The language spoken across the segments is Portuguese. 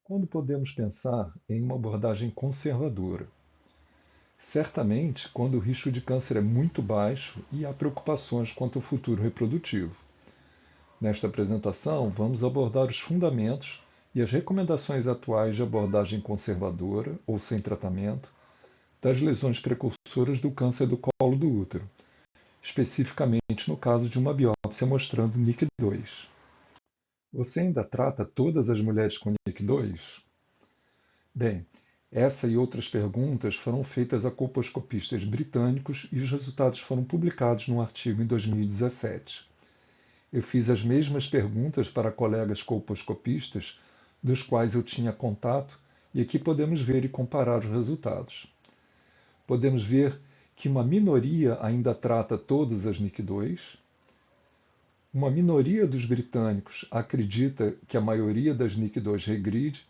Quando podemos pensar em uma abordagem conservadora? Certamente quando o risco de câncer é muito baixo e há preocupações quanto ao futuro reprodutivo. Nesta apresentação, vamos abordar os fundamentos e as recomendações atuais de abordagem conservadora ou sem tratamento das lesões precursoras do câncer do colo do útero, especificamente no caso de uma biópsia mostrando NIC2. Você ainda trata todas as mulheres com NIC2? Bem, essa e outras perguntas foram feitas a colposcopistas britânicos e os resultados foram publicados num artigo em 2017. Eu fiz as mesmas perguntas para colegas colposcopistas, dos quais eu tinha contato, e aqui podemos ver e comparar os resultados. Podemos ver que uma minoria ainda trata todas as NIC2, uma minoria dos britânicos acredita que a maioria das NIC2 regride,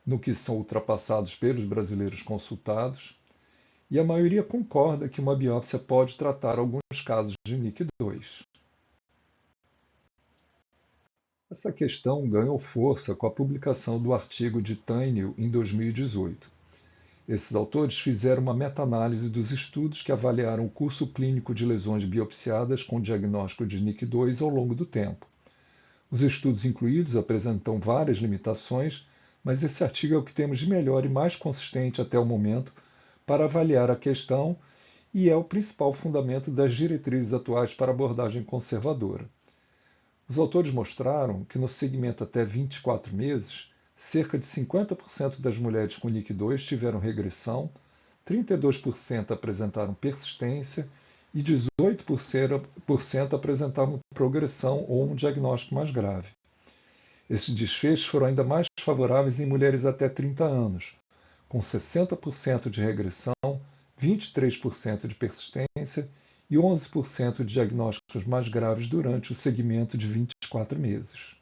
no que são ultrapassados pelos brasileiros consultados, e a maioria concorda que uma biópsia pode tratar alguns casos de NIC2. Essa questão ganhou força com a publicação do artigo de Tainio em 2018. Esses autores fizeram uma meta-análise dos estudos que avaliaram o curso clínico de lesões biopsiadas com diagnóstico de NIC2 ao longo do tempo. Os estudos incluídos apresentam várias limitações, mas esse artigo é o que temos de melhor e mais consistente até o momento para avaliar a questão e é o principal fundamento das diretrizes atuais para abordagem conservadora. Os autores mostraram que no segmento até 24 meses, cerca de 50% das mulheres com NIC2 tiveram regressão, 32% apresentaram persistência e 18% apresentavam progressão ou um diagnóstico mais grave. Esses desfechos foram ainda mais favoráveis em mulheres até 30 anos, com 60% de regressão, 23% de persistência e 11% de diagnósticos mais graves durante o segmento de 24 meses.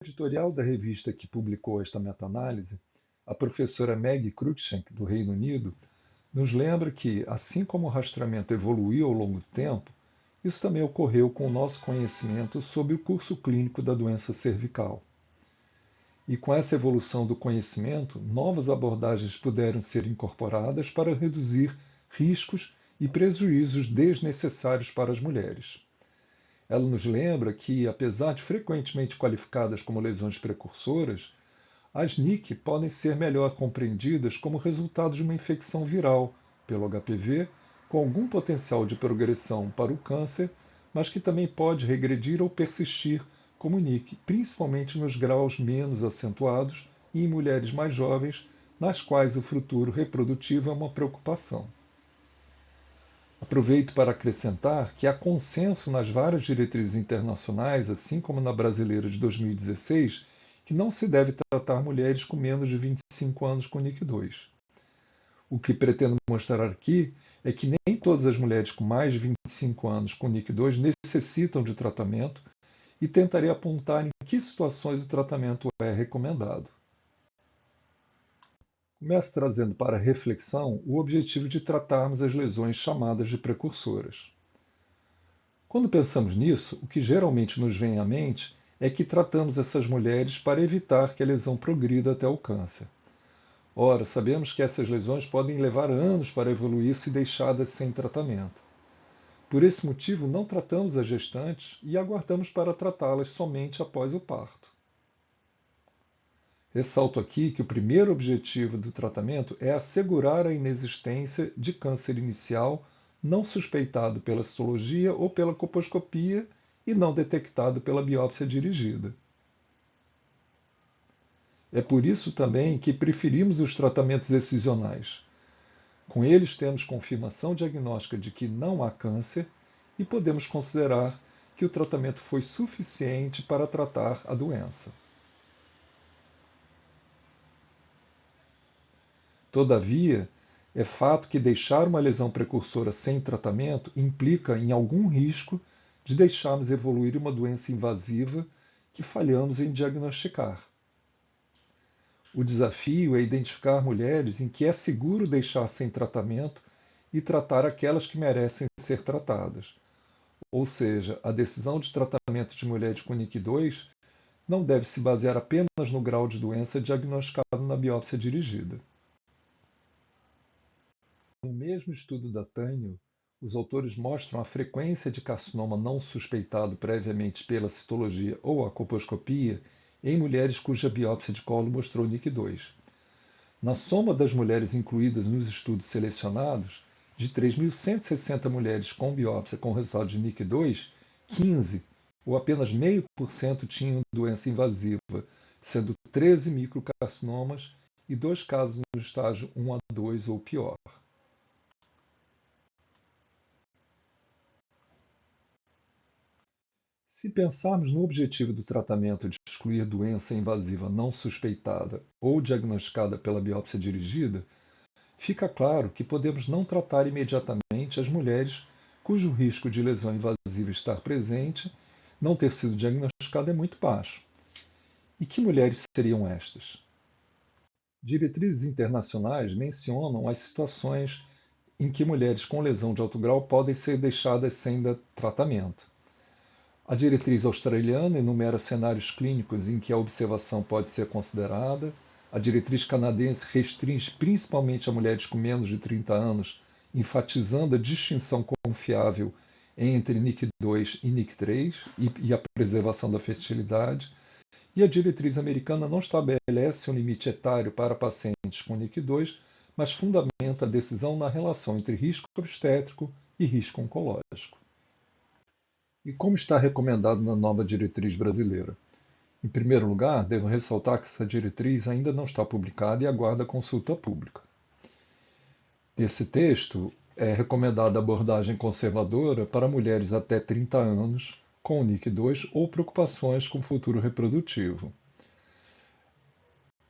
No editorial da revista que publicou esta meta-análise, a professora Maggie Cruikshank, do Reino Unido, nos lembra que, assim como o rastreamento evoluiu ao longo do tempo, isso também ocorreu com o nosso conhecimento sobre o curso clínico da doença cervical. E com essa evolução do conhecimento, novas abordagens puderam ser incorporadas para reduzir riscos e prejuízos desnecessários para as mulheres. Ela nos lembra que, apesar de frequentemente qualificadas como lesões precursoras, as NIC podem ser melhor compreendidas como resultado de uma infecção viral pelo HPV, com algum potencial de progressão para o câncer, mas que também pode regredir ou persistir como NIC, principalmente nos graus menos acentuados e em mulheres mais jovens, nas quais o futuro reprodutivo é uma preocupação. Aproveito para acrescentar que há consenso nas várias diretrizes internacionais, assim como na brasileira de 2016, que não se deve tratar mulheres com menos de 25 anos com NIC2. O que pretendo mostrar aqui é que nem todas as mulheres com mais de 25 anos com NIC2 necessitam de tratamento e tentarei apontar em que situações o tratamento é recomendado. Começo trazendo para reflexão o objetivo de tratarmos as lesões chamadas de precursoras. Quando pensamos nisso, o que geralmente nos vem à mente é que tratamos essas mulheres para evitar que a lesão progrida até o câncer. Ora, sabemos que essas lesões podem levar anos para evoluir se deixadas sem tratamento. Por esse motivo, não tratamos as gestantes e aguardamos para tratá-las somente após o parto. Ressalto aqui que o primeiro objetivo do tratamento é assegurar a inexistência de câncer inicial não suspeitado pela citologia ou pela colposcopia e não detectado pela biópsia dirigida. É por isso também que preferimos os tratamentos excisionais. Com eles temos confirmação diagnóstica de que não há câncer e podemos considerar que o tratamento foi suficiente para tratar a doença. Todavia, é fato que deixar uma lesão precursora sem tratamento implica em algum risco de deixarmos evoluir uma doença invasiva que falhamos em diagnosticar. O desafio é identificar mulheres em que é seguro deixar sem tratamento e tratar aquelas que merecem ser tratadas. Ou seja, a decisão de tratamento de mulheres com NIC2 não deve se basear apenas no grau de doença diagnosticado na biópsia dirigida. No mesmo estudo da Tânio, os autores mostram a frequência de carcinoma não suspeitado previamente pela citologia ou a colposcopia em mulheres cuja biópsia de colo mostrou NIC2. Na soma das mulheres incluídas nos estudos selecionados, de 3.160 mulheres com biópsia com resultado de NIC2, 15, ou apenas 0,5%, tinham doença invasiva, sendo 13 microcarcinomas e 2 casos no estágio 1 a 2 ou pior. Se pensarmos no objetivo do tratamento de excluir doença invasiva não suspeitada ou diagnosticada pela biópsia dirigida, fica claro que podemos não tratar imediatamente as mulheres cujo risco de lesão invasiva estar presente, não ter sido diagnosticado é muito baixo. E que mulheres seriam estas? Diretrizes internacionais mencionam as situações em que mulheres com lesão de alto grau podem ser deixadas sem tratamento. A diretriz australiana enumera cenários clínicos em que a observação pode ser considerada. A diretriz canadense restringe principalmente a mulheres com menos de 30 anos, enfatizando a distinção confiável entre NIC2 e NIC3 e a preservação da fertilidade. E a diretriz americana não estabelece um limite etário para pacientes com NIC2, mas fundamenta a decisão na relação entre risco obstétrico e risco oncológico. E como está recomendado na nova diretriz brasileira? Em primeiro lugar, devo ressaltar que essa diretriz ainda não está publicada e aguarda consulta pública. Nesse texto, é recomendada abordagem conservadora para mulheres até 30 anos com NIC2 ou preocupações com o futuro reprodutivo.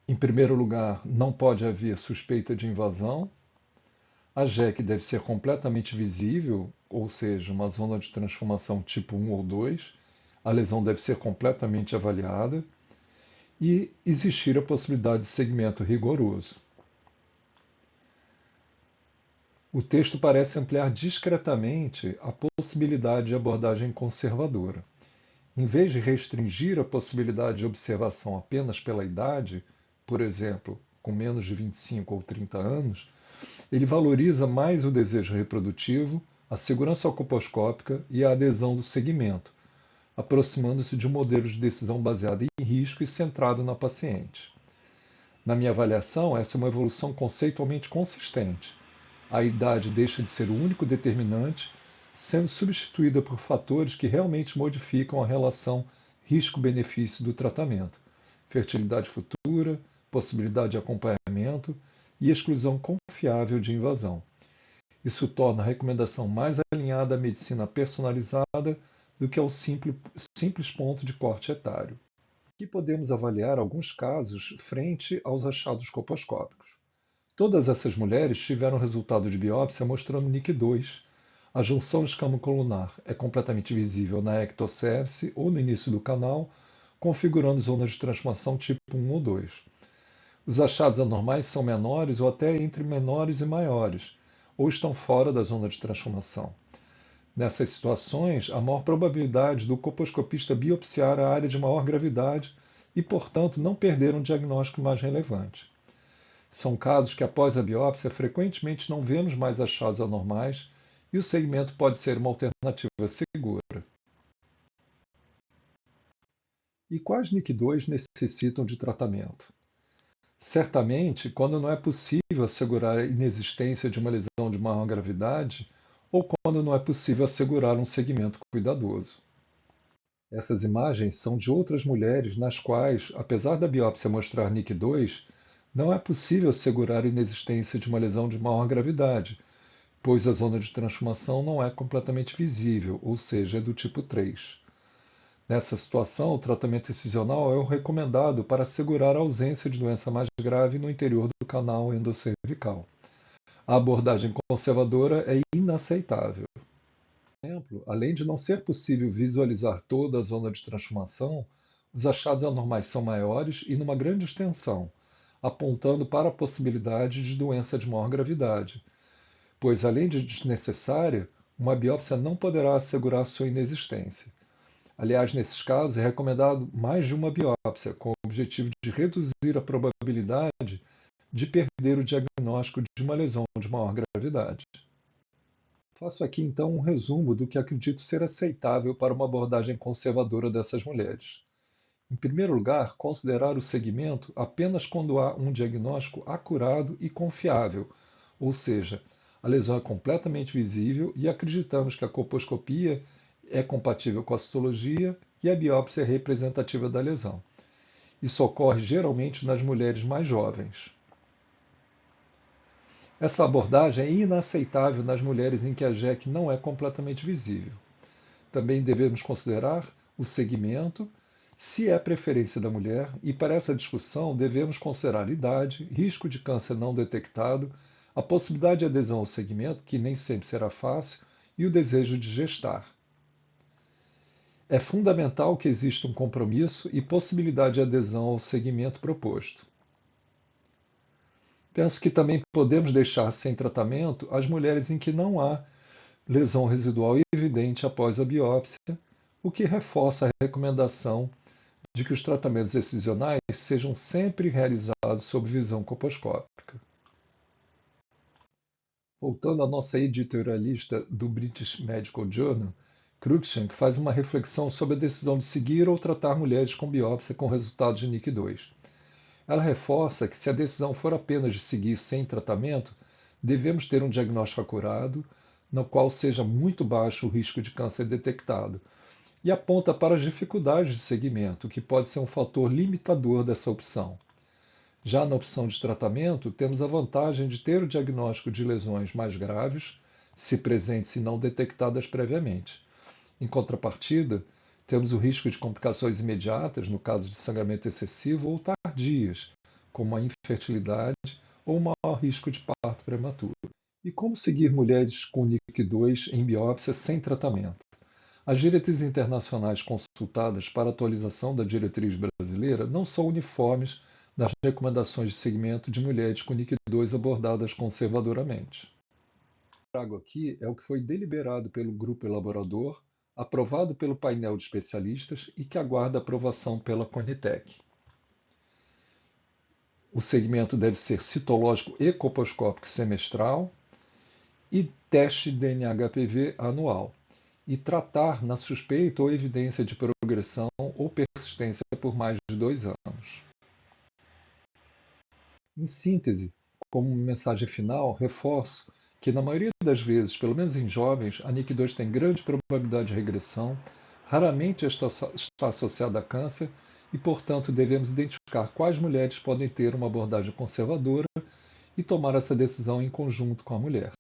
Em primeiro lugar, não pode haver suspeita de invasão. A JEC deve ser completamente visível, ou seja, uma zona de transformação tipo 1 ou 2. A lesão deve ser completamente avaliada e existir a possibilidade de segmento rigoroso. O texto parece ampliar discretamente a possibilidade de abordagem conservadora. Em vez de restringir a possibilidade de observação apenas pela idade, por exemplo, com menos de 25 ou 30 anos, ele valoriza mais o desejo reprodutivo, a segurança colposcópica e a adesão do segmento, aproximando-se de um modelo de decisão baseado em risco e centrado na paciente. Na minha avaliação, essa é uma evolução conceitualmente consistente. A idade deixa de ser o único determinante, sendo substituída por fatores que realmente modificam a relação risco-benefício do tratamento: fertilidade futura, possibilidade de acompanhamento e exclusão confiável de invasão. Isso torna a recomendação mais alinhada à medicina personalizada do que ao simples ponto de corte etário. Aqui podemos avaliar alguns casos frente aos achados colposcópicos. Todas essas mulheres tiveram resultado de biópsia mostrando NIC2. A junção escamo-colunar é completamente visível na ectocérvice ou no início do canal, configurando zonas de transformação tipo 1 ou 2. Os achados anormais são menores ou até entre menores e maiores, ou estão fora da zona de transformação. Nessas situações, há maior probabilidade do colposcopista biopsiar a área de maior gravidade e, portanto, não perder um diagnóstico mais relevante. São casos que, após a biópsia, frequentemente não vemos mais achados anormais e o segmento pode ser uma alternativa segura. E quais NIC2 necessitam de tratamento? Certamente, quando não é possível assegurar a inexistência de uma lesão de maior gravidade ou quando não é possível assegurar um segmento cuidadoso. Essas imagens são de outras mulheres nas quais, apesar da biópsia mostrar NIC2, não é possível assegurar a inexistência de uma lesão de maior gravidade, pois a zona de transformação não é completamente visível, ou seja, é do tipo 3. Nessa situação, o tratamento incisional é o recomendado para assegurar a ausência de doença mais grave no interior do canal endocervical. A abordagem conservadora é inaceitável. Por exemplo, além de não ser possível visualizar toda a zona de transformação, os achados anormais são maiores e numa grande extensão, apontando para a possibilidade de doença de maior gravidade, pois, além de desnecessária, uma biópsia não poderá assegurar sua inexistência. Aliás, nesses casos, é recomendado mais de uma biópsia, com o objetivo de reduzir a probabilidade de perder o diagnóstico de uma lesão de maior gravidade. Faço aqui então um resumo do que acredito ser aceitável para uma abordagem conservadora dessas mulheres. Em primeiro lugar, considerar o segmento apenas quando há um diagnóstico acurado e confiável, ou seja, a lesão é completamente visível e acreditamos que a colposcopia é compatível com a citologia e a biópsia é representativa da lesão. Isso ocorre geralmente nas mulheres mais jovens. Essa abordagem é inaceitável nas mulheres em que a JEC não é completamente visível. Também devemos considerar o segmento, se é preferência da mulher, e para essa discussão devemos considerar idade, risco de câncer não detectado, a possibilidade de adesão ao segmento, que nem sempre será fácil, e o desejo de gestar. É fundamental que exista um compromisso e possibilidade de adesão ao segmento proposto. Penso que também podemos deixar sem tratamento as mulheres em que não há lesão residual evidente após a biópsia, o que reforça a recomendação de que os tratamentos excisionais sejam sempre realizados sob visão colposcópica. Voltando à nossa editorialista do British Medical Journal, Cruikshank faz uma reflexão sobre a decisão de seguir ou tratar mulheres com biópsia com resultados de NIC2. Ela reforça que se a decisão for apenas de seguir sem tratamento, devemos ter um diagnóstico acurado, no qual seja muito baixo o risco de câncer detectado, e aponta para as dificuldades de seguimento, que pode ser um fator limitador dessa opção. Já na opção de tratamento, temos a vantagem de ter o diagnóstico de lesões mais graves, se presentes e não detectadas previamente. Em contrapartida, temos o risco de complicações imediatas, no caso de sangramento excessivo, ou tardias, como a infertilidade ou maior risco de parto prematuro. E como seguir mulheres com NIC2 em biópsia sem tratamento? As diretrizes internacionais consultadas para atualização da diretriz brasileira não são uniformes nas recomendações de segmento de mulheres com NIC2 abordadas conservadoramente. O que trago aqui é o que foi deliberado pelo grupo elaborador, aprovado pelo painel de especialistas e que aguarda aprovação pela Conitec. O segmento deve ser citológico e colposcópico semestral e teste de DNA-HPV anual, e tratar na suspeita ou evidência de progressão ou persistência por mais de 2 anos. Em síntese, como mensagem final, reforço que na maioria das vezes, pelo menos em jovens, a NIC2 tem grande probabilidade de regressão, raramente está associada a câncer e, portanto, devemos identificar quais mulheres podem ter uma abordagem conservadora e tomar essa decisão em conjunto com a mulher.